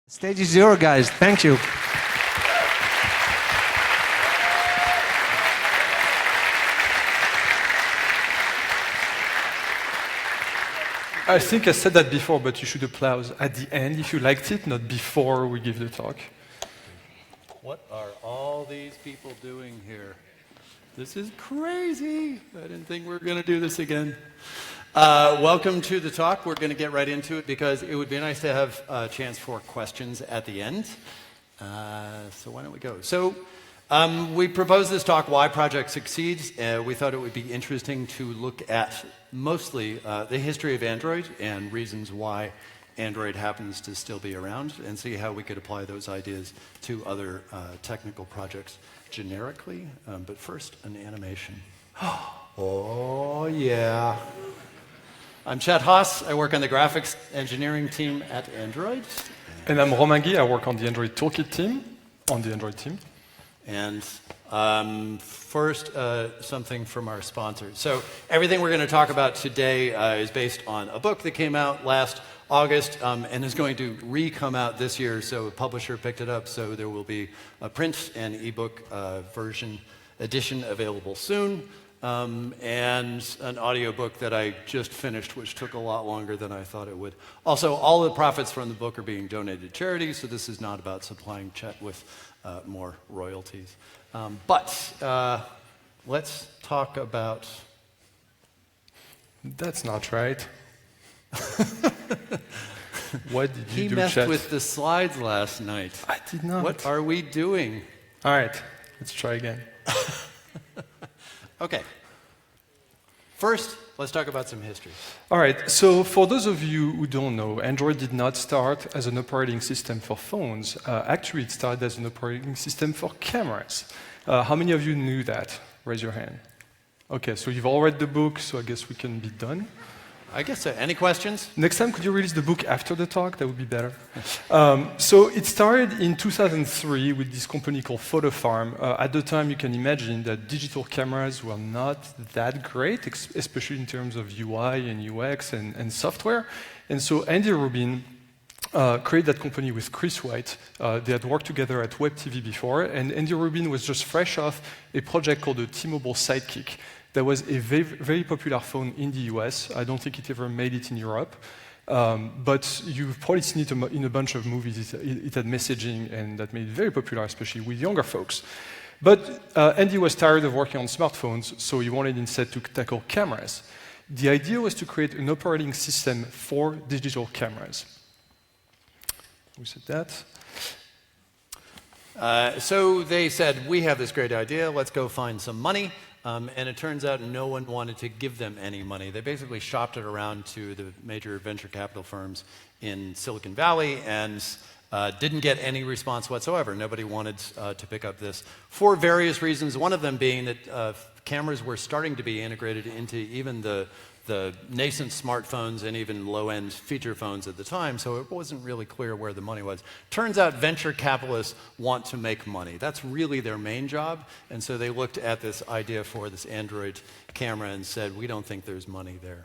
Stage is yours, guys. Thank you. I think I said that before, but you should applaud at the end if you liked it, not before we give the talk. What are all these people doing here? This is crazy. I didn't think we were going to do this again. Welcome to the talk. We're going to get right into it because it would be nice to have a chance for questions at the end. So why don't we go? So we proposed this talk, Why Project Succeeds. We thought it would be interesting to look at mostly the history of Android and reasons why Android happens to still be around and see how we could apply those ideas to other technical projects generically. But first, an animation. Oh, yeah. I'm Chet Haase. I work on the graphics engineering team at Android. And I'm Romain. I work on the Android Toolkit team, And first, something from our sponsors. So everything we're going to talk about today is based on a book that came out last August and is going to re-come out this year. So a publisher picked it up, so there will be a print and ebook edition available soon. And an audiobook that I just finished, which took a lot longer than I thought it would. Also, all the profits from the book are being donated to charity, so this is not about supplying Chet with more royalties. But let's talk about... That's not right. What did you do, He messed Chet? with the slides last night. I did not. What are we doing? All right, let's try again. Okay. First, let's talk about some history. All right, so for those of you who don't know, Android did not start as an operating system for phones. Actually, it started as an operating system for cameras. How many of you knew that? Raise your hand. Okay, so you've all read the book, so I guess we can be done. I guess so. Any questions? Next time, could you release the book after the talk? That would be better. So it started in 2003 with this company called Photo Farm. At the time, you can imagine that digital cameras were not that great, especially in terms of UI and UX and software. And so Andy Rubin created that company with Chris White. They had worked together at Web TV before, and Andy Rubin was just fresh off a project called the T-Mobile Sidekick. That was a very, very popular phone in the US. I don't think it ever made it in Europe. But you've probably seen it in a bunch of movies. It had messaging, and that made it very popular, especially with younger folks. But Andy was tired of working on smartphones, so he wanted instead to tackle cameras. The idea was to create an operating system for digital cameras. We said that. So they said, we have this great idea, let's go find some money. And it turns out no one wanted to give them any money. They basically shopped it around to the major venture capital firms in Silicon Valley and didn't get any response whatsoever. Nobody wanted to pick up this for various reasons, one of them being that cameras were starting to be integrated into even the nascent smartphones and even low-end feature phones at the time, so it wasn't really clear where the money was. Turns out venture capitalists want to make money. That's really their main job, and so they looked at this idea for this Android camera and said, we don't think there's money there.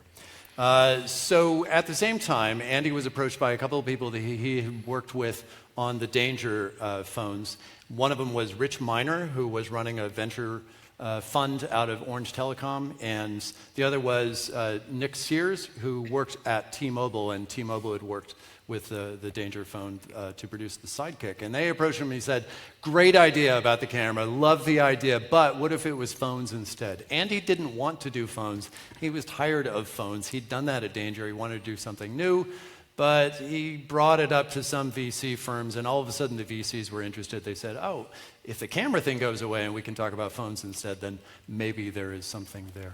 So at the same time, Andy was approached by a couple of people that he had worked with on the Danger phones. One of them was Rich Miner, who was running a venture fund out of Orange Telecom, and the other was Nick Sears, who worked at T-Mobile, and T-Mobile had worked with the Danger phone to produce the Sidekick. And they approached him and he said, great idea about the camera, love the idea, but what if it was phones instead? Andy didn't want to do phones. He was tired of phones. He'd done that at Danger. He wanted to do something new. But he brought it up to some VC firms, and all of a sudden the VCs were interested. They said, oh, if the camera thing goes away and we can talk about phones instead, then maybe there is something there.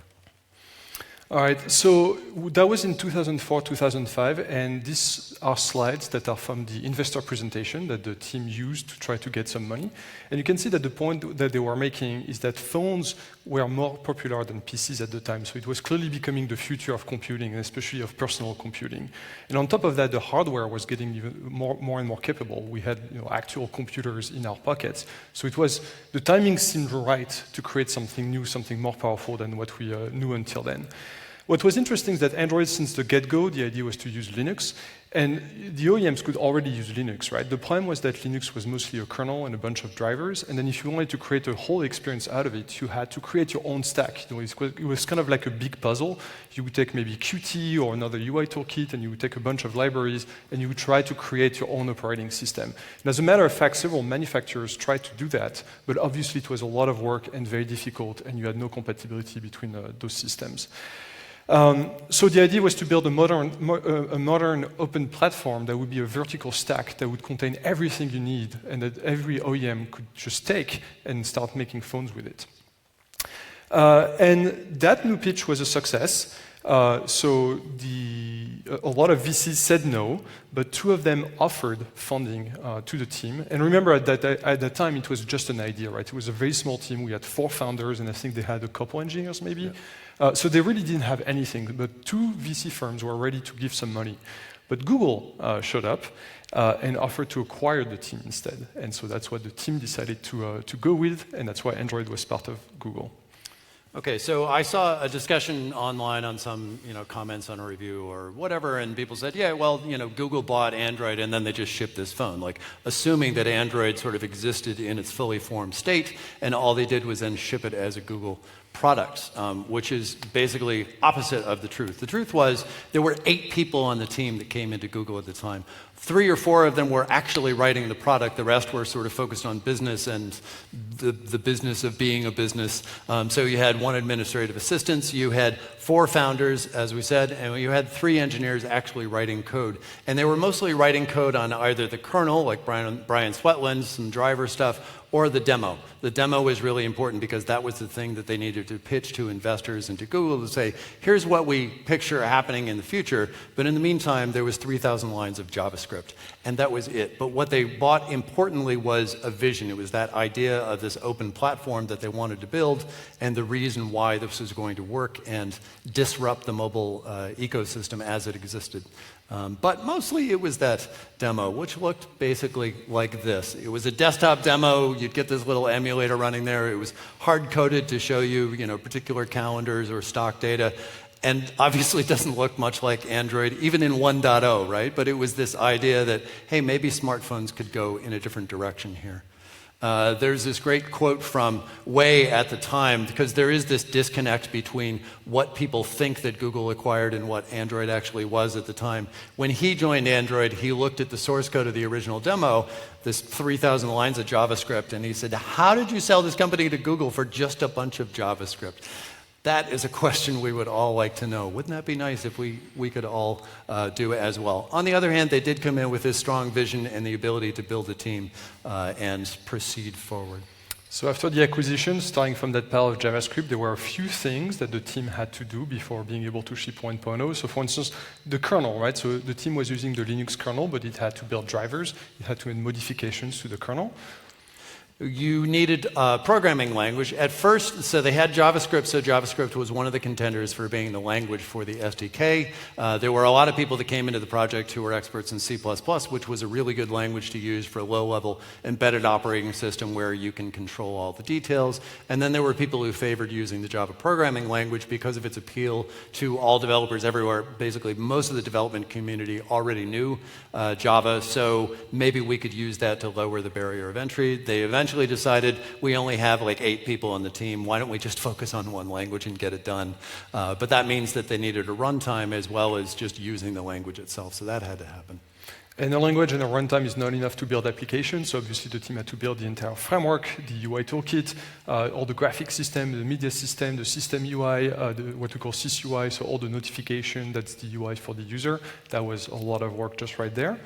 All right, so that was in 2004, 2005, and these are slides that are from the investor presentation that the team used to try to get some money. And you can see that the point that they were making is that phones were more popular than PCs at the time, so it was clearly becoming the future of computing, and especially of personal computing. And on top of that, the hardware was getting even more and more capable. We had actual computers in our pockets, so the timing seemed right to create something new, something more powerful than what we knew until then. What was interesting is that Android, since the get-go, the idea was to use Linux, and the OEMs could already use Linux, right? The problem was that Linux was mostly a kernel and a bunch of drivers, and then if you wanted to create a whole experience out of it, you had to create your own stack. It was kind of like a big puzzle. You would take maybe Qt or another UI toolkit, and you would take a bunch of libraries, and you would try to create your own operating system. And as a matter of fact, several manufacturers tried to do that, but obviously it was a lot of work and very difficult, and you had no compatibility between those systems. So the idea was to build a modern open platform that would be a vertical stack that would contain everything you need and that every OEM could just take and start making phones with it. And that new pitch was a success. So a lot of VCs said no, but 2 of them offered funding to the team. And remember, at that time, it was just an idea, right? It was a very small team. We had 4 founders, and I think they had a couple engineers, maybe. Yeah. So they really didn't have anything, but 2 VC firms were ready to give some money. But Google showed up and offered to acquire the team instead. And so that's what the team decided to go with, and that's why Android was part of Google. Okay, so I saw a discussion online on some, comments on a review or whatever, and people said, yeah, well, Google bought Android and then they just shipped this phone, like assuming that Android sort of existed in its fully formed state, and all they did was then ship it as a Google product, which is basically opposite of the truth. The truth was there were 8 people on the team that came into Google at the time. 3 or 4 of them were actually writing the product. The rest were sort of focused on business and the business of being a business. So you had 1 administrative assistant, you had 4 founders, as we said, and you had 3 engineers actually writing code. And they were mostly writing code on either the kernel, like Brian Sweatland, some driver stuff, or the demo. The demo was really important because that was the thing that they needed to pitch to investors and to Google to say, here's what we picture happening in the future. But in the meantime, there was 3,000 lines of JavaScript, and that was it. But what they bought importantly was a vision. It was that idea of this open platform that they wanted to build and the reason why this was going to work and disrupt the mobile ecosystem as it existed. But mostly it was that demo, which looked basically like this. It was a desktop demo. You'd get this little emulator running there. It was hard-coded to show you, particular calendars or stock data. And obviously it doesn't look much like Android, even in 1.0, right? But it was this idea that, hey, maybe smartphones could go in a different direction here. There's this great quote from Wei at the time, because there is this disconnect between what people think that Google acquired and what Android actually was at the time. When he joined Android, he looked at the source code of the original demo, this 3,000 lines of JavaScript, and he said, how did you sell this company to Google for just a bunch of JavaScript? That is a question we would all like to know. Wouldn't that be nice if we could all do it as well? On the other hand, they did come in with this strong vision and the ability to build a team and proceed forward. So after the acquisition, starting from that pile of JavaScript, there were a few things that the team had to do before being able to ship 1.0. So for instance, the kernel, right? So the team was using the Linux kernel, but it had to build drivers. It had to make modifications to the kernel. You needed a programming language. At first, so they had JavaScript, so JavaScript was one of the contenders for being the language for the SDK. There were a lot of people that came into the project who were experts in C++, which was a really good language to use for a low-level embedded operating system where you can control all the details. And then there were people who favored using the Java programming language because of its appeal to all developers everywhere. Basically, most of the development community already knew Java, so maybe we could use that to lower the barrier of entry. They eventually decided we only have like 8 people on the team. Why don't we just focus on one language and get it done? But that means that they needed a runtime as well as just using the language itself. So that had to happen. And a language and a runtime is not enough to build applications. So obviously the team had to build the entire framework, the UI toolkit, all the graphic system, the media system, the system UI, what we call SysUI, so all the notification, that's the UI for the user. That was a lot of work just right there.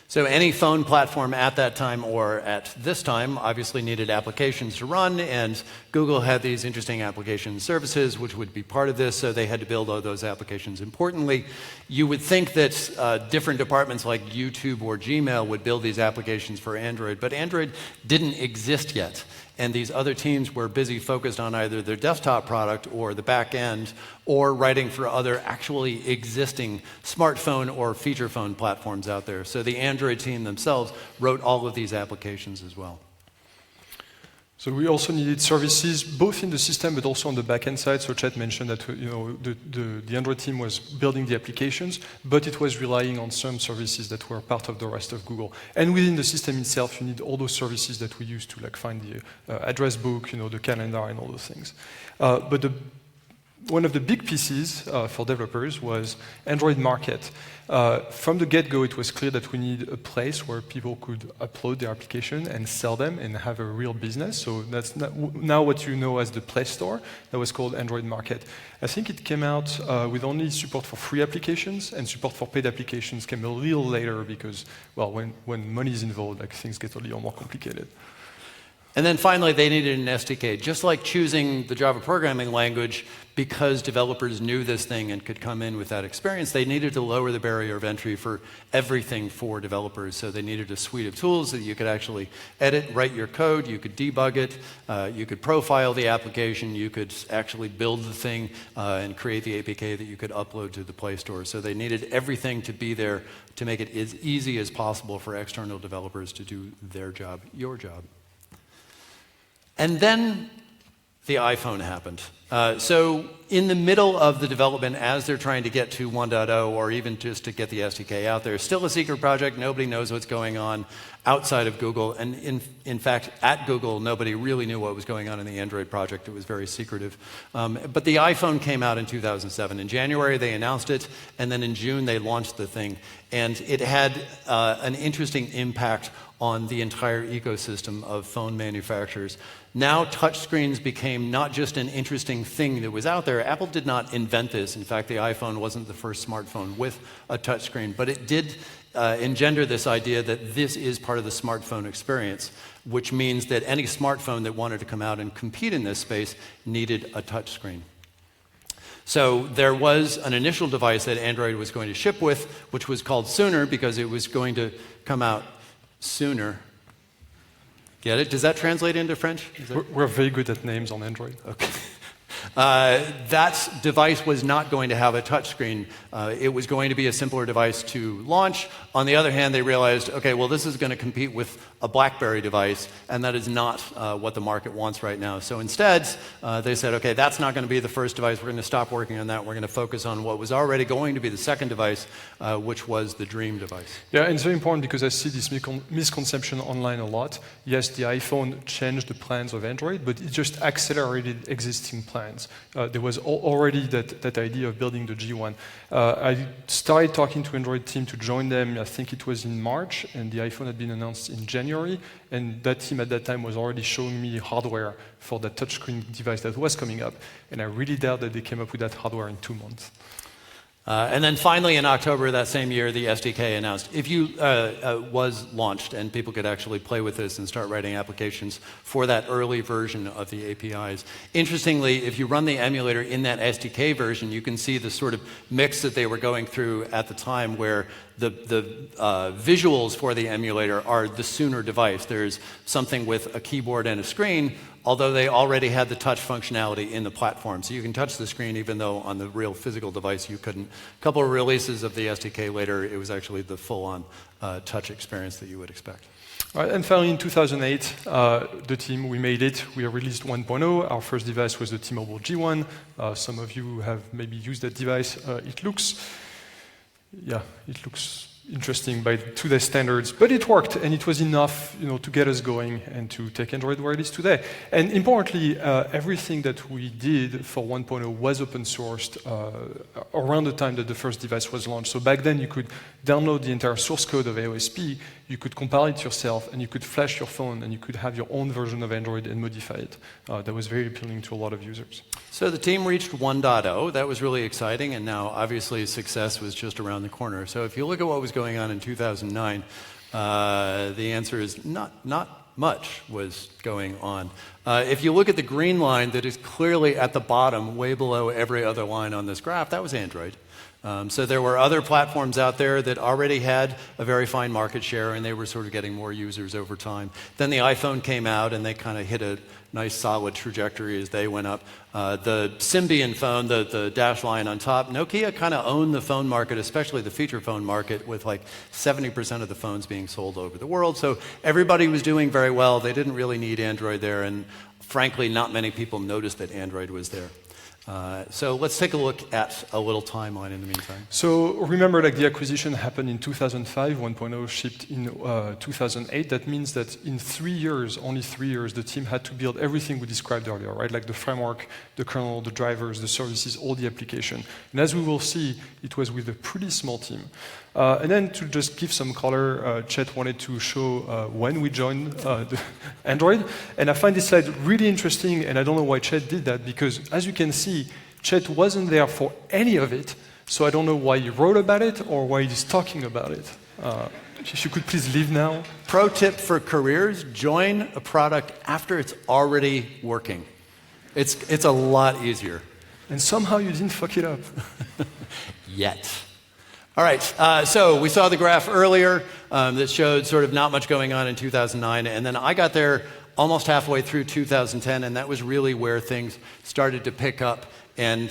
So any phone platform at that time or at this time obviously needed applications to run, and Google had these interesting application services which would be part of this, so they had to build all those applications. Importantly, you would think that different departments like YouTube or Gmail would build these applications for Android, but Android didn't exist yet. And these other teams were busy focused on either their desktop product or the back end or writing for other actually existing smartphone or feature phone platforms out there. So the Android team themselves wrote all of these applications as well. So we also needed services both in the system but also on the back-end side. So Chet mentioned that the Android team was building the applications, but it was relying on some services that were part of the rest of Google. And within the system itself, you need all those services that we use to like find the address book, the calendar, and all those things. But one of the big pieces for developers was Android Market. From the get-go, it was clear that we need a place where people could upload their application and sell them and have a real business. So that's now what you know as the Play Store. That was called Android Market. I think it came out with only support for free applications, and support for paid applications came a little later because, well, when money is involved, like, things get a little more complicated. And then finally, they needed an SDK. Just like choosing the Java programming language because developers knew this thing and could come in with that experience, they needed to lower the barrier of entry for everything for developers. So they needed a suite of tools that you could actually edit, write your code, you could debug it, you could profile the application, you could actually build the thing and create the APK that you could upload to the Play Store. So they needed everything to be there to make it as easy as possible for external developers to do their job, your job. And then the iPhone happened. So in the middle of the development, as they're trying to get to 1.0 or even just to get the SDK out there, still a secret project. Nobody knows what's going on outside of Google. And in fact, at Google, nobody really knew what was going on in the Android project. It was very secretive. But the iPhone came out in 2007. In January, they announced it. And then in June, they launched the thing. And it had an interesting impact on the entire ecosystem of phone manufacturers. Now touchscreens became not just an interesting thing that was out there. Apple did not invent this. In fact, the iPhone wasn't the first smartphone with a touchscreen, but it did engender this idea that this is part of the smartphone experience, which means that any smartphone that wanted to come out and compete in this space needed a touchscreen. So there was an initial device that Android was going to ship with, which was called Sooner because it was going to come out sooner. Get it? Does that translate into French? We're very good at names on Android. Okay. That device was not going to have a touchscreen. It was going to be a simpler device to launch. On the other hand, they realized, okay, well, this is going to compete with a BlackBerry device, and that is not what the market wants right now. So instead, they said, okay, that's not going to be the first device. We're going to stop working on that. We're going to focus on what was already going to be the second device, which was the Dream device. Yeah, and it's very important because I see this misconception online a lot. Yes, the iPhone changed the plans of Android, but it just accelerated existing plans. There was already that idea of building the G1. I started talking to Android team to join them, I think it was in March, and the iPhone had been announced in January, and that team at that time was already showing me hardware for that touchscreen device that was coming up, and I really doubt that they came up with that hardware in 2 months. And then finally, in October that same year, the SDK announced. If you was launched, and people could actually play with this and start writing applications for that early version of the APIs. Interestingly, if you run the emulator in that SDK version, you can see the sort of mix that they were going through at the time, where the visuals for the emulator are the Sooner device. There's something with a keyboard and a screen, although they already had the touch functionality in the platform. So you can touch the screen even though on the real physical device you couldn't. A couple of releases of the SDK later, it was actually the full-on touch experience that you would expect. Right, and finally, in 2008, the team, we made it. We released 1.0. Our first device was the T-Mobile G1. Some of you have maybe used that device. It looks interesting by today's standards, but it worked, and it was enough, to get us going and to take Android where it is today. And importantly, everything that we did for 1.0 was open sourced around the time that the first device was launched. So back then, you could download the entire source code of AOSP, you could compile it yourself, and you could flash your phone, and you could have your own version of Android and modify it. That was very appealing to a lot of users. So the team reached 1.0. That was really exciting, and now obviously success was just around the corner. So if you look at what was going on in 2009, the answer is not much was going on. If you look at the green line that is clearly at the bottom, way below every other line on this graph, that was Android. So there were other platforms out there that already had a very fine market share, and they were sort of getting more users over time. Then the iPhone came out, and they kind of hit a nice solid trajectory as they went up. The Symbian phone, the dash line on top, Nokia kind of owned the phone market, especially the feature phone market, with like 70% of the phones being sold over the world. So everybody was doing very well. They didn't really need Android there. And frankly, not many people noticed that Android was there. So let's take a look at a little timeline in the meantime. So remember, like the acquisition happened in 2005, 1.0 shipped in 2008. That means that in 3 years, only 3 years, the team had to build everything we described earlier, right? Like the framework, the kernel, the drivers, the services, all the application. And as we will see, it was with a pretty small team. And then to just give some color, Chet wanted to show when we joined the Android. And I find this slide really interesting, and I don't know why Chet did that, because as you can see, Chet wasn't there for any of it, so I don't know why he wrote about it or why he's talking about it. If you could please leave now. Pro tip for careers, join a product after it's already working. It's a lot easier. And somehow you didn't fuck it up. Yet. All right, so we saw the graph earlier that showed sort of not much going on in 2009, and then I got there almost halfway through 2010, and that was really where things started to pick up, and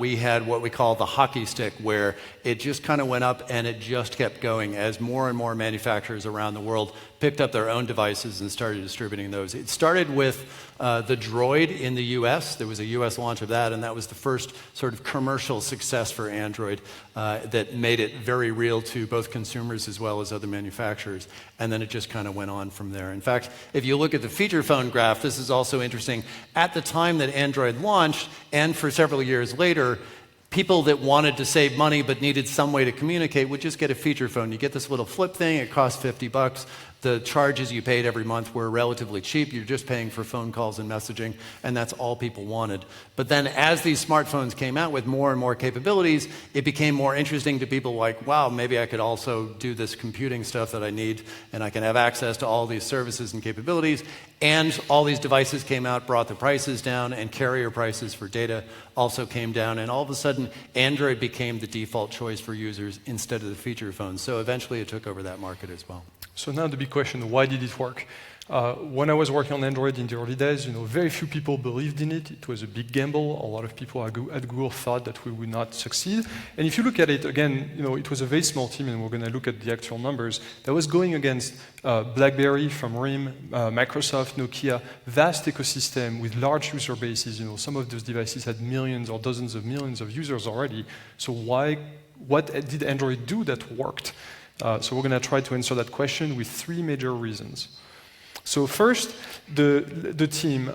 we had what we call the hockey stick, where it just kind of went up and it just kept going as more and more manufacturers around the world picked up their own devices and started distributing those. It started with the Droid in the US. There was a US launch of that, and that was the first sort of commercial success for Android that made it very real to both consumers as well as other manufacturers. And then it just kind of went on from there. In fact, if you look at the feature phone graph, this is also interesting. At the time that Android launched, and for several years later, people that wanted to save money but needed some way to communicate would just get a feature phone. You get this little flip thing, it costs $50. The charges you paid every month were relatively cheap. You're just paying for phone calls and messaging, and that's all people wanted. But then as these smartphones came out with more and more capabilities, it became more interesting to people like, wow, maybe I could also do this computing stuff that I need, and I can have access to all these services and capabilities. And all these devices came out, brought the prices down, and carrier prices for data also came down. And all of a sudden, Android became the default choice for users instead of the feature phones. So eventually it took over that market as well. So now the big question, why did it work? When I was working on Android in the early days, very few people believed in it. It was a big gamble. A lot of people at Google thought that we would not succeed. And if you look at it, again, it was a very small team, and we're going to look at the actual numbers, that was going against BlackBerry from RIM, Microsoft, Nokia, vast ecosystem with large user bases. Some of those devices had millions or dozens of millions of users already. So what did Android do that worked? So we're going to try to answer that question with 3 major reasons. So first, the team.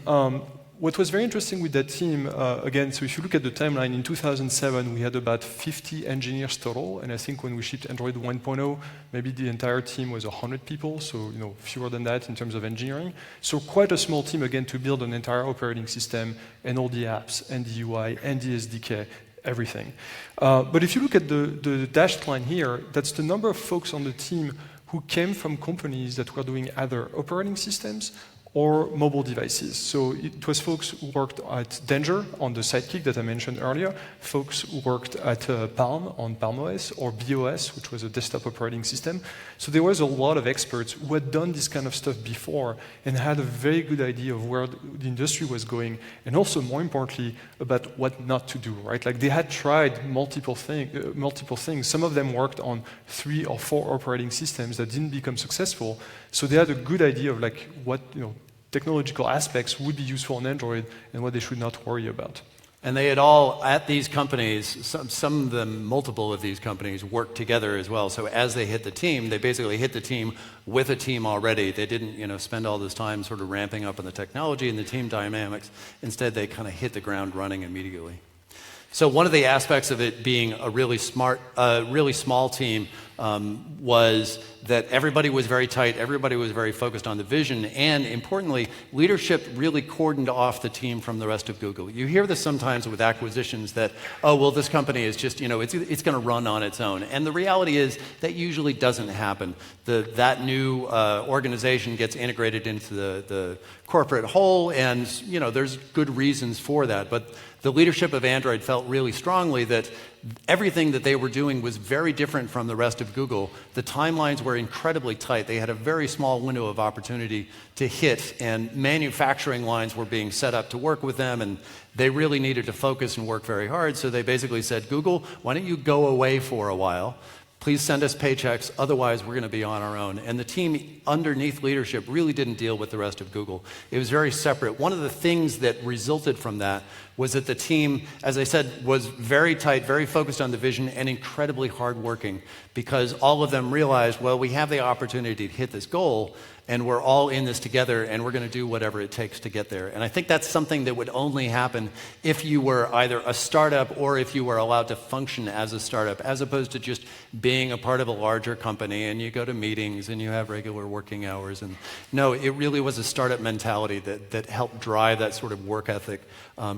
What was very interesting with that team, again, so if you look at the timeline, in 2007, we had about 50 engineers total, and I think when we shipped Android 1.0, maybe the entire team was 100 people, so fewer than that in terms of engineering. So quite a small team, again, to build an entire operating system and all the apps and the UI and the SDK. Everything. But if you look at the dashed line here, that's the number of folks on the team who came from companies that were doing either operating systems or mobile devices. So it was folks who worked at Danger on the Sidekick that I mentioned earlier, folks who worked at Palm on Palm OS, or BOS, which was a desktop operating system. So there was a lot of experts who had done this kind of stuff before and had a very good idea of where the industry was going, and also, more importantly, about what not to do, right? Like they had tried multiple things. Some of them worked on 3 or 4 operating systems that didn't become successful. So they had a good idea of like what, technological aspects would be useful on Android and what they should not worry about. And they had all, at these companies, some of them, multiple of these companies, worked together as well. So as they hit the team, they basically hit the team with a team already. They didn't, spend all this time sort of ramping up on the technology and the team dynamics. Instead, they kind of hit the ground running immediately. So one of the aspects of it being a really small team was that everybody was very tight, everybody was very focused on the vision, and importantly, leadership really cordoned off the team from the rest of Google. You hear this sometimes with acquisitions that, oh, well, this company is just, it's going to run on its own. And the reality is that usually doesn't happen. That new organization gets integrated into the corporate whole, and there's good reasons for that. But the leadership of Android felt really strongly that everything that they were doing was very different from the rest of Google. The timelines were incredibly tight. They had a very small window of opportunity to hit, and manufacturing lines were being set up to work with them, and they really needed to focus and work very hard. So they basically said, Google, why don't you go away for a while, Please send us paychecks, otherwise we're going to be on our own. And the team underneath leadership really didn't deal with the rest of Google. It was very separate. One of the things that resulted from that was that the team, as I said, was very tight, very focused on the vision, and incredibly hardworking, because all of them realized, well, we have the opportunity to hit this goal, and we're all in this together, and we're going to do whatever it takes to get there. And I think that's something that would only happen if you were either a startup or if you were allowed to function as a startup, as opposed to just being a part of a larger company, and you go to meetings, and you have regular working hours. And no, it really was a startup mentality that helped drive that sort of work ethic,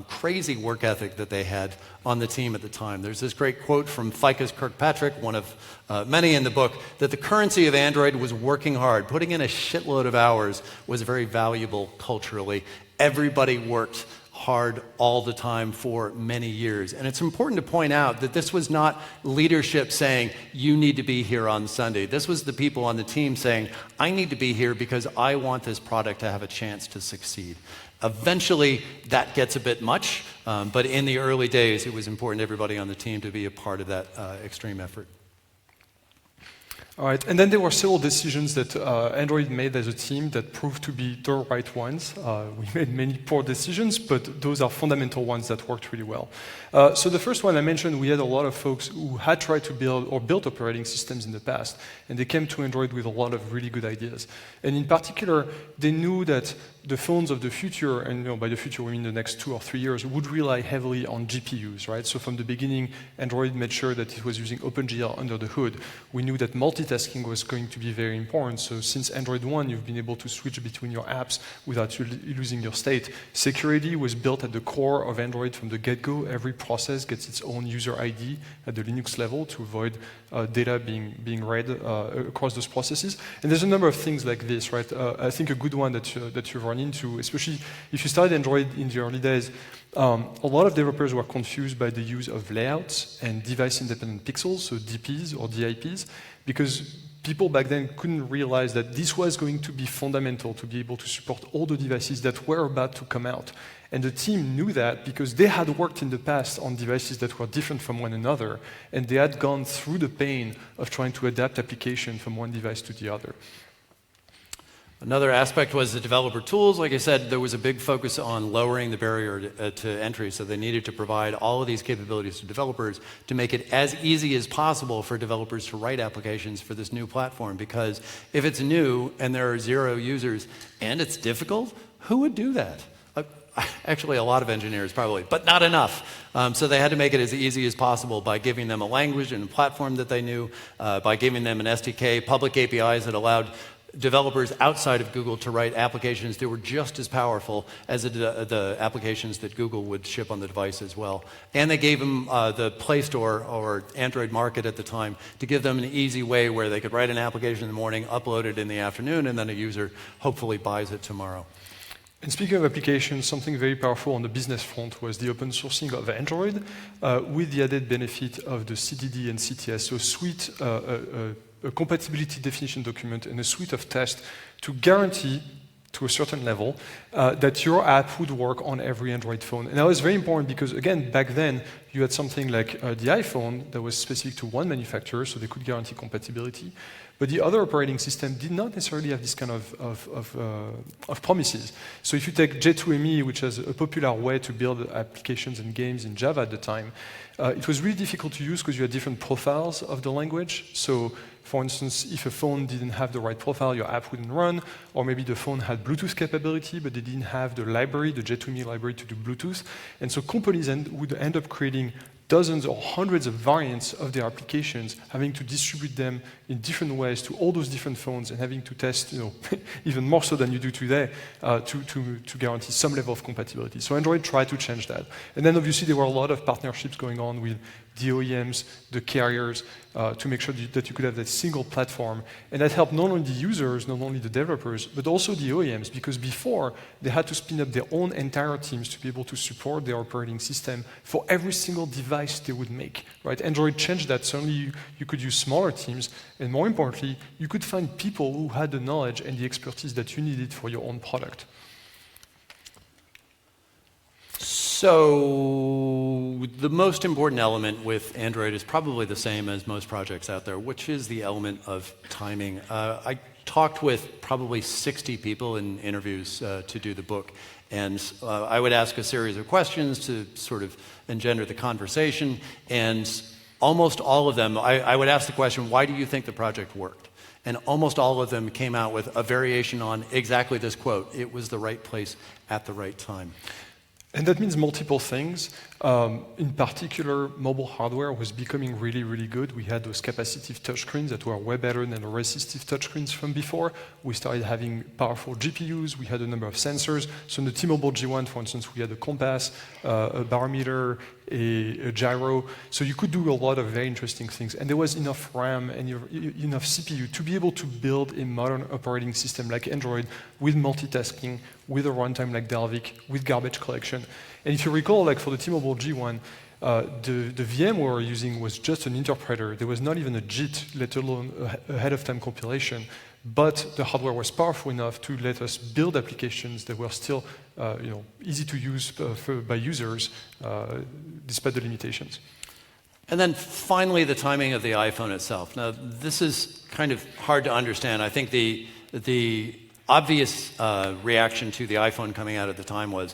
crazy work ethic that they had on the team at the time. There's this great quote from Ficus Kirkpatrick, one of many in the book, that the currency of Android was working hard. Putting in a shitload of hours was very valuable culturally. Everybody worked hard all the time for many years. And it's important to point out that this was not leadership saying, you need to be here on Sunday. This was the people on the team saying, I need to be here because I want this product to have a chance to succeed. Eventually, that gets a bit much, but in the early days, it was important everybody on the team to be a part of that extreme effort. All right, and then there were several decisions that Android made as a team that proved to be the right ones. We made many poor decisions, but those are fundamental ones that worked really well. So the first one I mentioned, we had a lot of folks who had tried to build or built operating systems in the past, and they came to Android with a lot of really good ideas. And in particular, they knew that the phones of the future, and by the future we mean the next 2 or 3 years, would rely heavily on GPUs, right? So from the beginning, Android made sure that it was using OpenGL under the hood. We knew that multitasking was going to be very important. So since Android 1, you've been able to switch between your apps without losing your state. Security was built at the core of Android from the get-go. Every process gets its own user ID at the Linux level to avoid data being read across those processes. And there's a number of things like this, right? I think a good one that you've run into, especially if you started Android in the early days, a lot of developers were confused by the use of layouts and device-independent pixels, so DPs or DIPs, because people back then couldn't realize that this was going to be fundamental to be able to support all the devices that were about to come out. And the team knew that because they had worked in the past on devices that were different from one another, and they had gone through the pain of trying to adapt application from one device to the other. Another aspect was the developer tools. Like I said, there was a big focus on lowering the barrier to entry, so they needed to provide all of these capabilities to developers to make it as easy as possible for developers to write applications for this new platform, because if it's new and there are 0 users and it's difficult, who would do that? Actually, a lot of engineers probably, but not enough. So they had to make it as easy as possible by giving them a language and a platform that they knew, by giving them an SDK, public APIs that allowed developers outside of Google to write applications that were just as powerful as the applications that Google would ship on the device as well. And they gave them the Play Store or Android Market at the time to give them an easy way where they could write an application in the morning, upload it in the afternoon, and then a user hopefully buys it tomorrow. And speaking of applications, something very powerful on the business front was the open sourcing of Android with the added benefit of the CDD and CTS, so suite, a compatibility definition document and a suite of tests to guarantee to a certain level that your app would work on every Android phone. And that was very important because, again, back then, you had something like the iPhone that was specific to one manufacturer, so they could guarantee compatibility. But the other operating system did not necessarily have this kind of promises. So if you take J2ME, which is a popular way to build applications and games in Java at the time, it was really difficult to use because you had different profiles of the language. So for instance, if a phone didn't have the right profile, your app wouldn't run, or maybe the phone had Bluetooth capability, but they didn't have the library, the J2ME library to do Bluetooth. And so companies would end up creating dozens or hundreds of variants of their applications, having to distribute them in different ways to all those different phones and having to test, even more so than you do today, to guarantee some level of compatibility. So Android tried to change that. And then obviously there were a lot of partnerships going on with the OEMs, the carriers, to make sure that you could have that single platform. And that helped not only the users, not only the developers, but also the OEMs, because before they had to spin up their own entire teams to be able to support their operating system for every single device they would make, right? Android changed that. Suddenly you could use smaller teams, and more importantly, you could find people who had the knowledge and the expertise that you needed for your own product. So the most important element with Android is probably the same as most projects out there, which is the element of timing. I talked with probably 60 people in interviews to do the book, and I would ask a series of questions to sort of engender the conversation, and almost all of them, I would ask the question, why do you think the project worked? And almost all of them came out with a variation on exactly this quote: it was the right place at the right time. And that means multiple things. In particular, mobile hardware was becoming really, really good. We had those capacitive touchscreens that were way better than the resistive touchscreens from before. We started having powerful GPUs. We had a number of sensors. So in the T-Mobile G1, for instance, we had a compass, a barometer, a gyro. So you could do a lot of very interesting things. And there was enough RAM and enough CPU to be able to build a modern operating system like Android with multitasking, with a runtime like Dalvik, with garbage collection. And if you recall, like for the T-Mobile G1, the VM we were using was just an interpreter. There was not even a JIT, let alone a ahead-of-time compilation. But the hardware was powerful enough to let us build applications that were still easy to use by users, despite the limitations. And then finally, the timing of the iPhone itself. Now, this is kind of hard to understand. I think the obvious reaction to the iPhone coming out at the time was,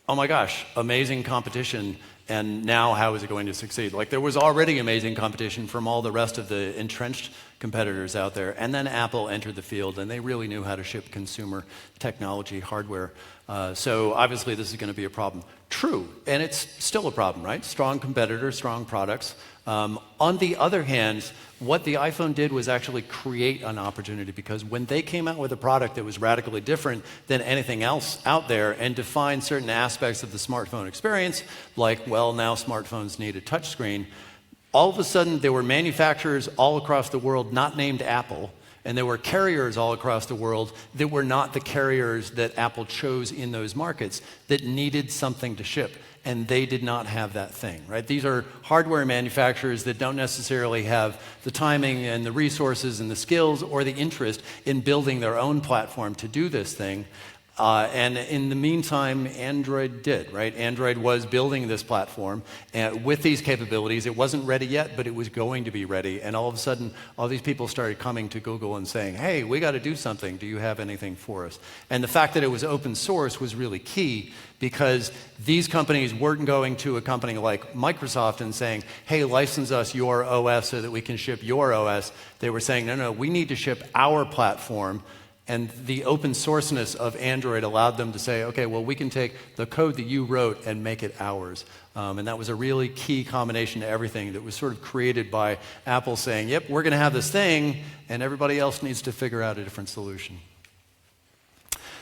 oh my gosh, amazing competition, and now how is it going to succeed? Like, there was already amazing competition from all the rest of the entrenched competitors out there, and then Apple entered the field, and they really knew how to ship consumer technology hardware. So obviously this is going to be a problem. True, and it's still a problem, right? Strong competitors, strong products. On the other hand, what the iPhone did was actually create an opportunity, because when they came out with a product that was radically different than anything else out there and defined certain aspects of the smartphone experience, like, well, now smartphones need a touchscreen, all of a sudden there were manufacturers all across the world not named Apple, and there were carriers all across the world that were not the carriers that Apple chose in those markets that needed something to ship. And they did not have that thing, right? These are hardware manufacturers that don't necessarily have the timing and the resources and the skills or the interest in building their own platform to do this thing. And in the meantime, Android did, right? Android was building this platform with these capabilities. It wasn't ready yet, but it was going to be ready. And all of a sudden, all these people started coming to Google and saying, hey, we got to do something. Do you have anything for us? And the fact that it was open source was really key, because these companies weren't going to a company like Microsoft and saying, hey, license us your OS so that we can ship your OS. They were saying, no, we need to ship our platform. And the open sourceness of Android allowed them to say, okay, well, we can take the code that you wrote and make it ours. And that was a really key combination to everything that was sort of created by Apple saying, yep, we're going to have this thing, and everybody else needs to figure out a different solution.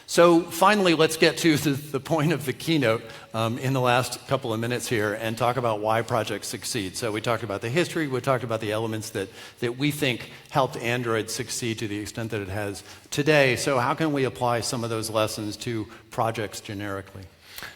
So finally, let's get to the point of the keynote in the last couple of minutes here and talk about why projects succeed. So we talked about the history, we talked about the elements that we think helped Android succeed to the extent that it has today. So how can we apply some of those lessons to projects generically?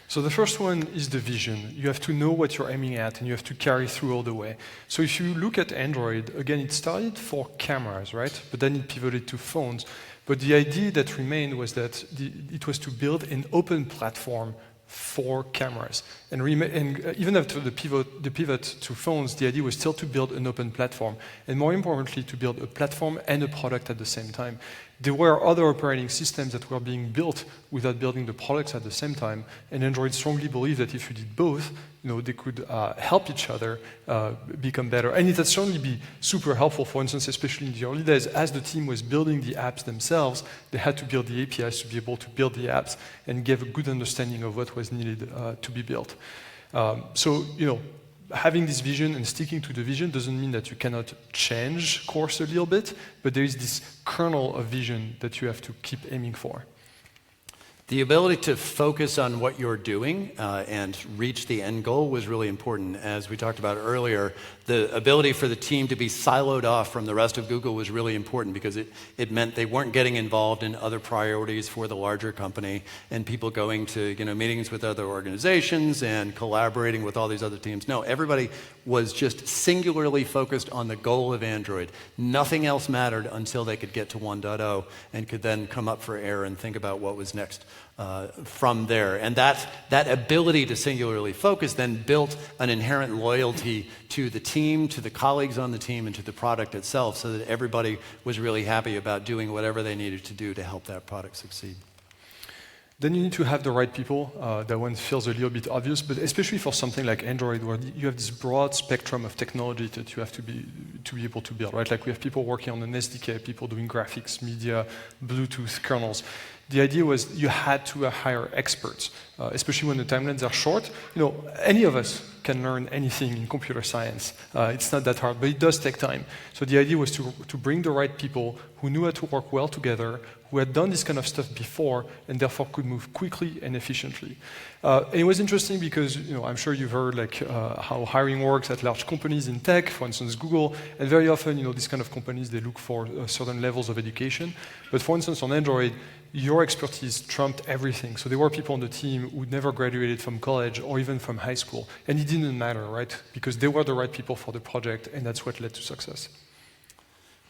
So the first one is the vision. You have to know what you're aiming at, and you have to carry through all the way. So if you look at Android, again, it started for cameras, right? But then it pivoted to phones. But the idea that remained was that it was to build an open platform for cameras. And even after the pivot to phones, the idea was still to build an open platform. And more importantly, to build a platform and a product at the same time. There were other operating systems that were being built without building the products at the same time. And Android strongly believed that if you did both, they could help each other become better. And it would certainly be super helpful, for instance, especially in the early days, as the team was building the apps themselves, they had to build the APIs to be able to build the apps and give a good understanding of what was needed to be built. So, having this vision and sticking to the vision doesn't mean that you cannot change course a little bit, but there is this kernel of vision that you have to keep aiming for. The ability to focus on what you're doing and reach the end goal was really important. As we talked about earlier, the ability for the team to be siloed off from the rest of Google was really important, because it meant they weren't getting involved in other priorities for the larger company and people going to meetings with other organizations and collaborating with all these other teams. No, everybody was just singularly focused on the goal of Android. Nothing else mattered until they could get to 1.0 and could then come up for air and think about what was next from there. And that ability to singularly focus then built an inherent loyalty to the team, to the colleagues on the team, and to the product itself, so that everybody was really happy about doing whatever they needed to do to help that product succeed. Then you need to have the right people. That one feels a little bit obvious, but especially for something like Android, where you have this broad spectrum of technology that you have to be able to build, right? Like we have people working on an SDK, people doing graphics, media, Bluetooth, kernels. The idea was you had to hire experts, especially when the timelines are short. You know, any of us can learn anything in computer science. It's not that hard, but it does take time. So the idea was to bring the right people who knew how to work well together, who had done this kind of stuff before, and therefore could move quickly and efficiently. And it was interesting because, you know, I'm sure you've heard like how hiring works at large companies in tech, for instance, Google, and very often, you know, these kind of companies, they look for certain levels of education. But for instance, on Android, your expertise trumped everything. So there were people on the team who never graduated from college or even from high school. And it didn't matter, right? Because they were the right people for the project, and that's what led to success.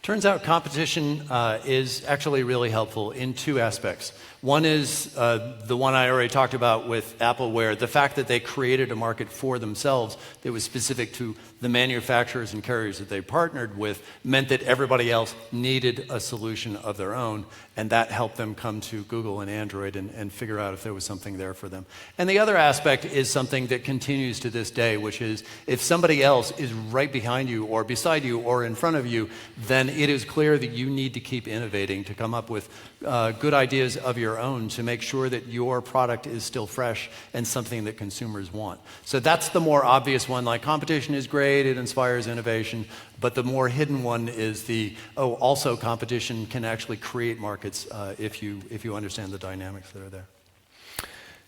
Turns out competition is actually really helpful in two aspects. One is the one I already talked about with Apple, where the fact that they created a market for themselves that was specific to the manufacturers and carriers that they partnered with meant that everybody else needed a solution of their own, and that helped them come to Google and Android and figure out if there was something there for them. And the other aspect is something that continues to this day, which is if somebody else is right behind you or beside you or in front of you, then it is clear that you need to keep innovating to come up with good ideas of your own to make sure that your product is still fresh and something that consumers want. So that's the more obvious one. Like, competition is great, it inspires innovation, but the more hidden one is also competition can actually create markets if you understand the dynamics that are there.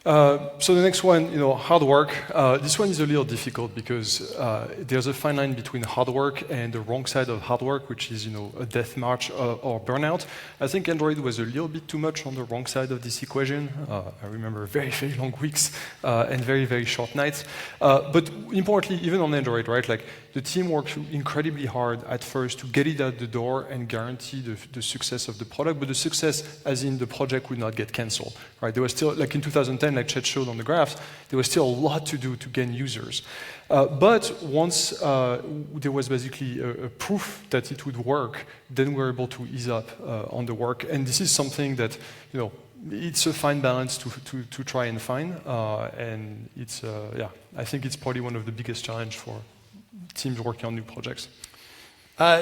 So the next one, you know, hard work. This one is a little difficult because there's a fine line between hard work and the wrong side of hard work, which is, you know, a death march or burnout. I think Android was a little bit too much on the wrong side of this equation. I remember very, very long weeks and very, very short nights. But importantly, even on Android, right, like the team worked incredibly hard at first to get it out the door and guarantee the success of the product, but the success as in the project would not get canceled, right? There was still, like in 2010, like Chet showed on the graphs, there was still a lot to do to gain users. But once there was basically a proof that it would work, then we were able to ease up on the work. And this is something that, you know, it's a fine balance to try and find. And it's, yeah, I think it's probably one of the biggest challenges for teams working on new projects.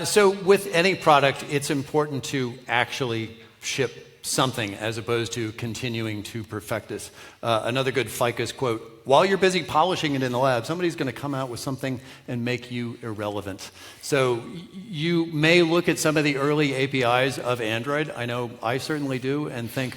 So with any product, it's important to actually ship something as opposed to continuing to perfect it. Another good FICUS quote: while you're busy polishing it in the lab, somebody's going to come out with something and make you irrelevant. So you may look at some of the early APIs of Android, I know I certainly do, and think,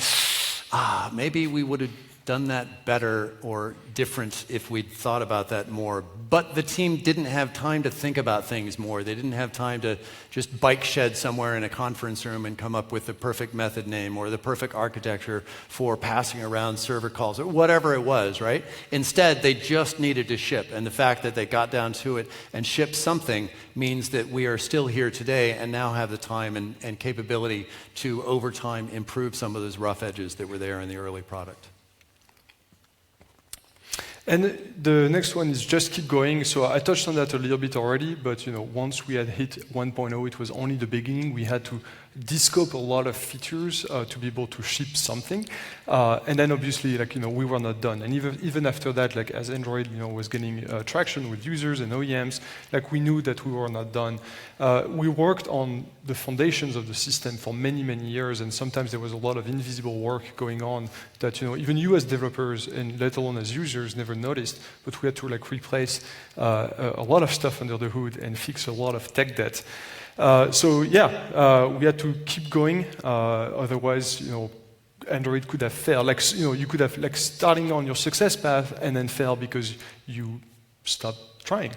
maybe we would have done that better or different if we'd thought about that more. But the team didn't have time to think about things more. They didn't have time to just bike shed somewhere in a conference room and come up with the perfect method name or the perfect architecture for passing around server calls or whatever it was, right? Instead, they just needed to ship. And the fact that they got down to it and shipped something means that we are still here today and now have the time and capability to, over time, improve some of those rough edges that were there in the early product. And the next one is just keep going. So I touched on that a little bit already, but you know, once we had hit 1.0, it was only the beginning. We had to descope a lot of features to be able to ship something. And then obviously, like, you know, we were not done. And even after that, like as Android, you know, was getting traction with users and OEMs, like we knew that we were not done. We worked on the foundations of the system for many, many years, and sometimes there was a lot of invisible work going on that, you know, even you as developers and let alone as users never noticed, but we had to like replace a lot of stuff under the hood and fix a lot of tech debt. So yeah, we had to keep going, otherwise, you know, Android could have failed. Like, you know, you could have like starting on your success path and then fail because you stopped trying.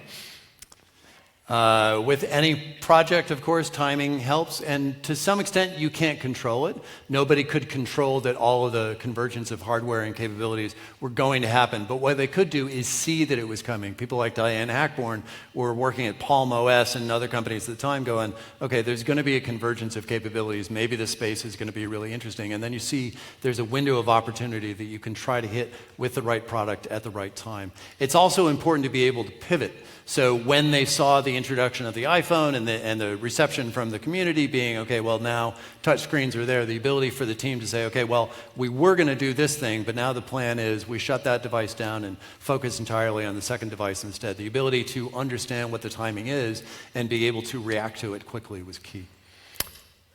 With any project, of course, timing helps, and to some extent, you can't control it. Nobody could control that all of the convergence of hardware and capabilities were going to happen, but what they could do is see that it was coming. People like Diane Hackborn were working at Palm OS and other companies at the time going, okay, there's going to be a convergence of capabilities. Maybe this space is going to be really interesting, and then you see there's a window of opportunity that you can try to hit with the right product at the right time. It's also important to be able to pivot. So when they saw the introduction of the iPhone and the reception from the community being, okay, well now touchscreens are there, the ability for the team to say, okay, well, we were going to do this thing, but now the plan is we shut that device down and focus entirely on the second device instead. The ability to understand what the timing is and be able to react to it quickly was key.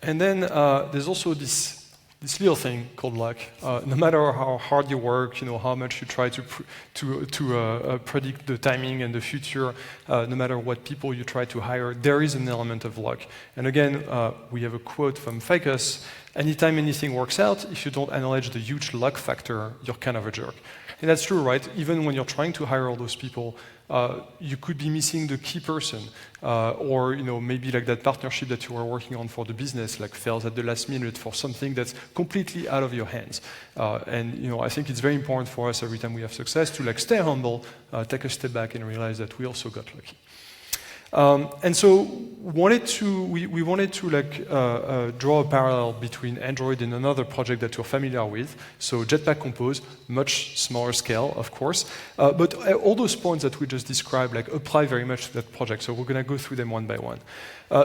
And then there's also this little thing called luck. No matter how hard you work, how much you try to predict the timing and the future, no matter what people you try to hire, there is an element of luck. And again, we have a quote from Ficus: anytime anything works out, if you don't acknowledge the huge luck factor, you're kind of a jerk. And that's true, right? Even when you're trying to hire all those people, you could be missing the key person, or maybe like that partnership that you were working on for the business, like fails at the last minute for something that's completely out of your hands. And I think it's very important for us every time we have success to like stay humble, take a step back, and realize that we also got lucky. And so we wanted to like draw a parallel between Android and another project that you're familiar with. So Jetpack Compose, much smaller scale, of course, but all those points that we just described like apply very much to that project. So we're going to go through them one by one.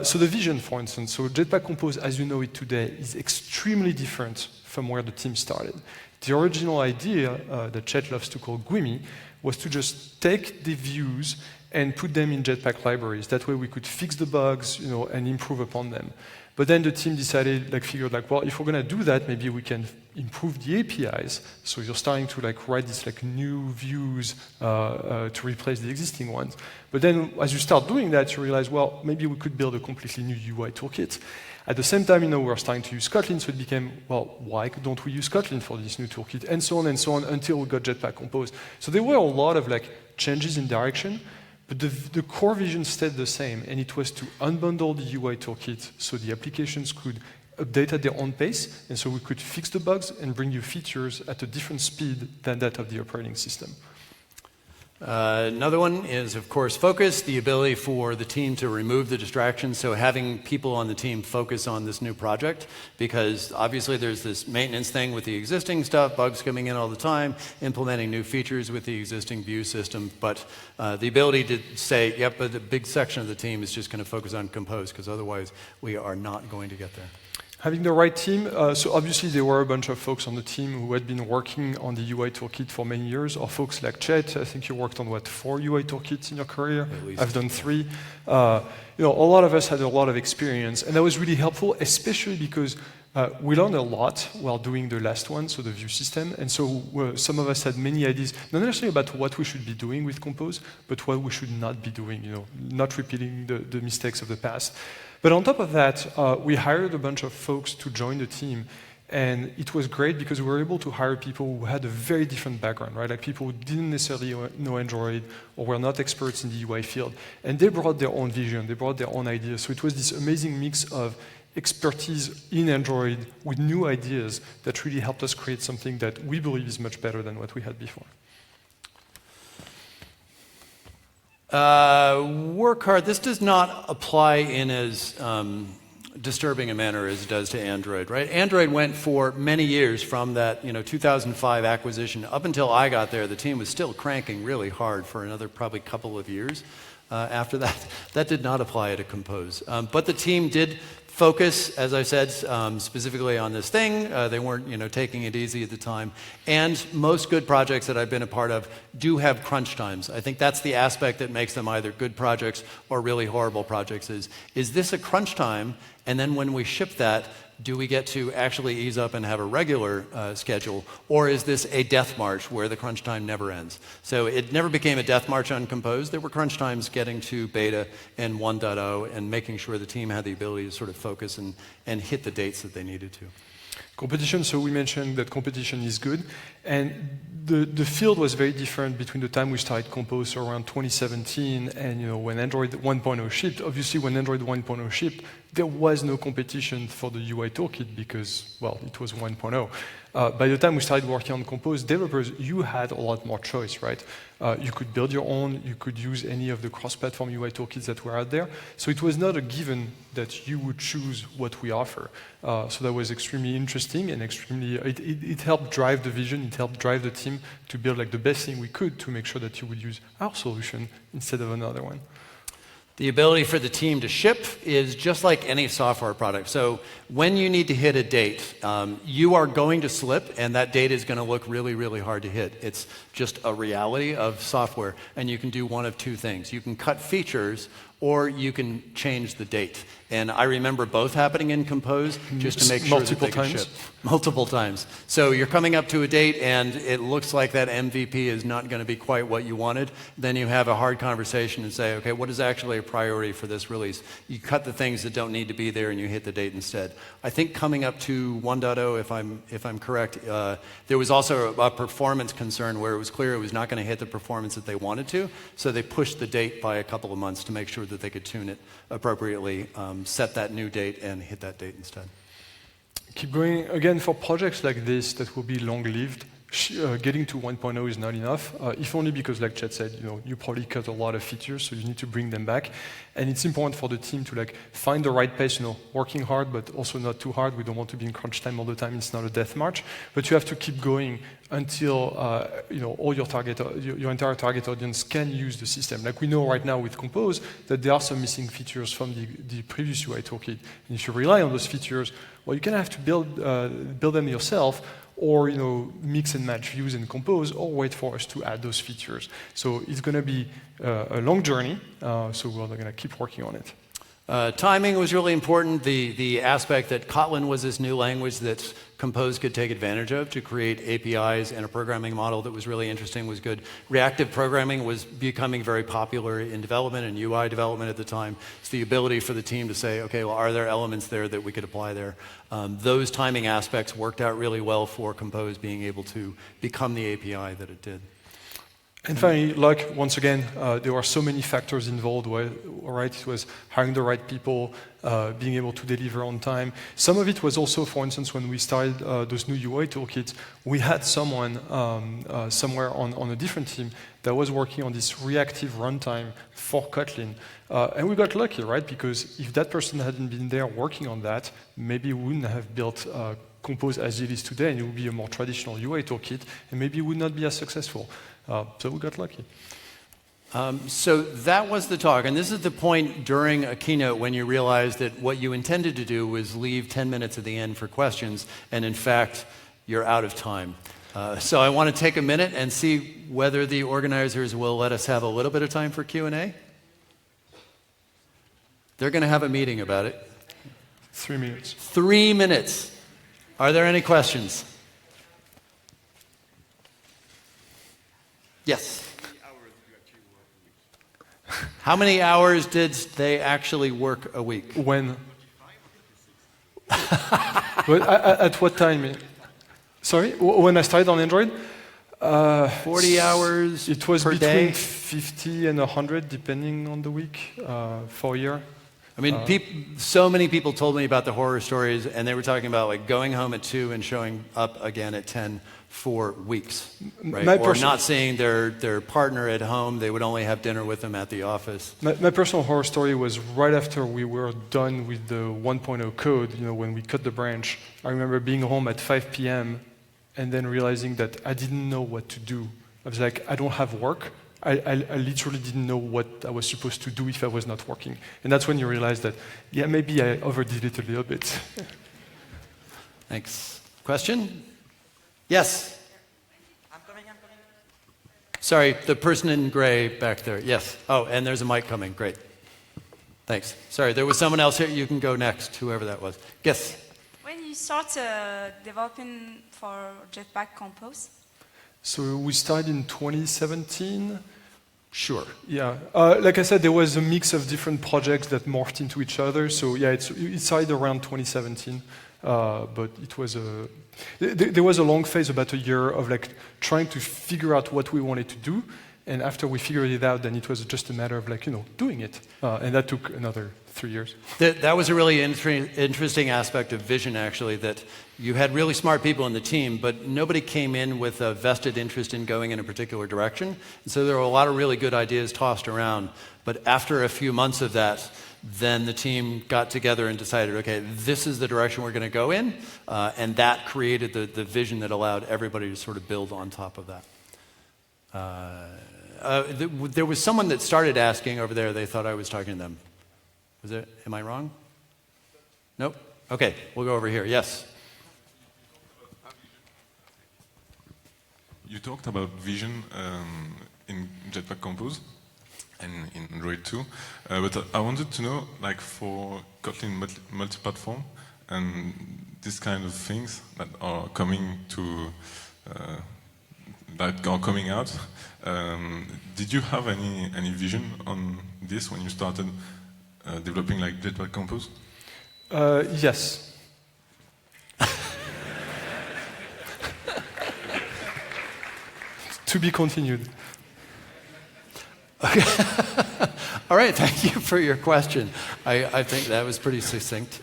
So the vision, for instance, so Jetpack Compose, as you know it today, is extremely different from where the team started. The original idea that Chet loves to call GUIMI was to just take the views and put them in Jetpack libraries. That way we could fix the bugs, and improve upon them. But then the team decided, figured well, if we're gonna do that, maybe we can improve the APIs. So you're starting to write these new views to replace the existing ones. But then as you start doing that, you realize, well, maybe we could build a completely new UI toolkit. At the same time, we're starting to use Kotlin, so it became, well, why don't we use Kotlin for this new toolkit? And so on, until we got Jetpack Compose. So there were a lot of changes in direction, but the core vision stayed the same, and it was to unbundle the UI toolkit so the applications could update at their own pace, and so we could fix the bugs and bring you features at a different speed than that of the operating system. Another one is, of course, focus, the ability for the team to remove the distractions, so having people on the team focus on this new project, because obviously there's this maintenance thing with the existing stuff, bugs coming in all the time, implementing new features with the existing view system, but the ability to say, yep, but a big section of the team is just going to focus on Compose, because otherwise we are not going to get there. Having the right team, so obviously there were a bunch of folks on the team who had been working on the UI toolkit for many years, or folks like Chet. I think you worked on, 4 UI toolkits in your career? At least. I've done 3. A lot of us had a lot of experience, and that was really helpful, especially because we learned a lot while doing the last one, so the view system, and so some of us had many ideas, not necessarily about what we should be doing with Compose, but what we should not be doing, not repeating the mistakes of the past. But on top of that, we hired a bunch of folks to join the team, and it was great because we were able to hire people who had a very different background, right? Like people who didn't necessarily know Android or were not experts in the UI field, and they brought their own vision, they brought their own ideas. So it was this amazing mix of expertise in Android with new ideas that really helped us create something that we believe is much better than what we had before. Work hard. This does not apply in as disturbing a manner as it does to Android, right? Android went for many years from that 2005 acquisition up until I got there. The team was still cranking really hard for another probably couple of years after that. That did not apply to Compose. But the team did focus, as I said, specifically on this thing. They weren't, taking it easy at the time. And most good projects that I've been a part of do have crunch times. I think that's the aspect that makes them either good projects or really horrible projects. Is this a crunch time? And then when we ship that, do we get to actually ease up and have a regular schedule? Or is this a death march where the crunch time never ends? So it never became a death march on Compose. There were crunch times getting to beta and 1.0 and making sure the team had the ability to sort of focus and hit the dates that they needed to. Competition, so we mentioned that competition is good, and the field was very different between the time we started Compose, so around 2017, and when Android 1.0 shipped. Obviously, when Android 1.0 shipped, there was no competition for the UI toolkit because, well, it was 1.0. By the time we started working on Compose, developers, you had a lot more choice, right? You could build your own, you could use any of the cross-platform UI toolkits that were out there. So it was not a given that you would choose what we offer. So that was extremely interesting and it helped drive the vision, it helped drive the team to build like the best thing we could to make sure that you would use our solution instead of another one. The ability for the team to ship is just like any software product. So when you need to hit a date, you are going to slip, and that date is going to look really, really hard to hit. It's just a reality of software, and you can do one of two things. You can cut features, or you can change the date. And I remember both happening in Compose just to make sure that they could ship. Multiple times. So you're coming up to a date and it looks like that MVP is not going to be quite what you wanted. Then you have a hard conversation and say, okay, what is actually a priority for this release? You cut the things that don't need to be there and you hit the date instead. I think coming up to 1.0, if I'm correct, there was also a performance concern where it was clear it was not going to hit the performance that they wanted to. So they pushed the date by a couple of months to make sure that they could tune it appropriately, set that new date, and hit that date instead. Keep going. Again, for projects like this that will be long-lived, getting to 1.0 is not enough, if only because, like Chet said, you probably cut a lot of features, so you need to bring them back. And it's important for the team to find the right pace, working hard, but also not too hard. We don't want to be in crunch time all the time. It's not a death march. But you have to keep going until all your entire target audience can use the system. Like we know right now with Compose that there are some missing features from the previous UI toolkit. And if you rely on those features, well, you kind of have to build them yourself, or mix and match views in Compose, or wait for us to add those features. So it's going to be a long journey, so we're going to keep working on it. Timing was really important. The aspect that Kotlin was this new language that Compose could take advantage of to create APIs and a programming model that was really interesting was good. Reactive programming was becoming very popular in development and UI development at the time. It's the ability for the team to say, okay, well, are there elements there that we could apply there? Those timing aspects worked out really well for Compose being able to become the API that it did. And finally, luck, once again, there were so many factors involved, right? It was hiring the right people, being able to deliver on time. Some of it was also, for instance, when we started those new UI toolkits, we had someone somewhere on a different team that was working on this reactive runtime for Kotlin. And we got lucky, right? Because if that person hadn't been there working on that, maybe we wouldn't have built Compose as it is today, and it would be a more traditional UI toolkit, and maybe it would not be as successful. So we got lucky. So that was the talk, and this is the point during a keynote when you realize that what you intended to do was leave 10 minutes at the end for questions, and in fact, you're out of time. So I want to take a minute and see whether the organizers will let us have a little bit of time for Q&A. They're going to have a meeting about it. 3 minutes. 3 minutes. Are there any questions? Yes. How many hours did they actually work a week? When? At what time? Sorry? When I started on Android? 40 hours it was per between day? 50 and 100, depending on the week, for a year. I mean, so many people told me about the horror stories, and they were talking about going home at 2 and showing up again at 10 for weeks, right? Or not seeing their partner at home. They would only have dinner with them at the office. My personal horror story was right after we were done with the 1.0 code, when we cut the branch. I remember being home at 5 p.m. and then realizing that I didn't know what to do. I was like, I don't have work. I literally didn't know what I was supposed to do if I was not working. And that's when you realize that, yeah, maybe I overdid it a little bit. Thanks. Question? Yes? I'm coming. Sorry, the person in gray back there. Yes. Oh, and there's a mic coming. Great. Thanks. Sorry, there was someone else here. You can go next, whoever that was. Yes? When you start developing for Jetpack Compose? So we started in 2017. Sure. Yeah. Like I said, there was a mix of different projects that morphed into each other. So yeah, it started around 2017. but it was there was a long phase, about a year, of like trying to figure out what we wanted to do. And after we figured it out, then it was just a matter of like, doing it. And that took another 3 years. That was a really interesting aspect of vision, actually, that you had really smart people in the team, but nobody came in with a vested interest in going in a particular direction. And so there were a lot of really good ideas tossed around. But after a few months of that, then the team got together and decided, okay, this is the direction we're going to go in. And that created the vision that allowed everybody to sort of build on top of that. There was someone that started asking over there. They thought I was talking to them. Was it? Am I wrong? Nope. Okay, we'll go over here. Yes. You talked about vision in Jetpack Compose and in Android too, but I wanted to know, like for Kotlin multi-platform and these kind of things that are coming to that are coming out. Did you have any vision on this when you started developing like Jetpack Compose? Yes. To be continued. Okay. All right, thank you for your question. I think that was pretty succinct.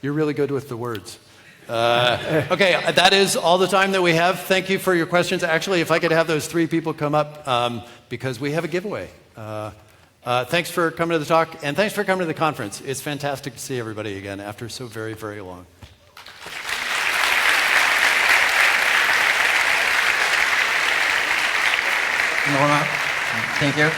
You're really good with the words. Okay, that is all the time that we have. Thank you for your questions. Actually, if I could have those 3 people come up, because we have a giveaway. Thanks for coming to the talk, and thanks for coming to the conference. It's fantastic to see everybody again after so very, very long. Romain, thank you.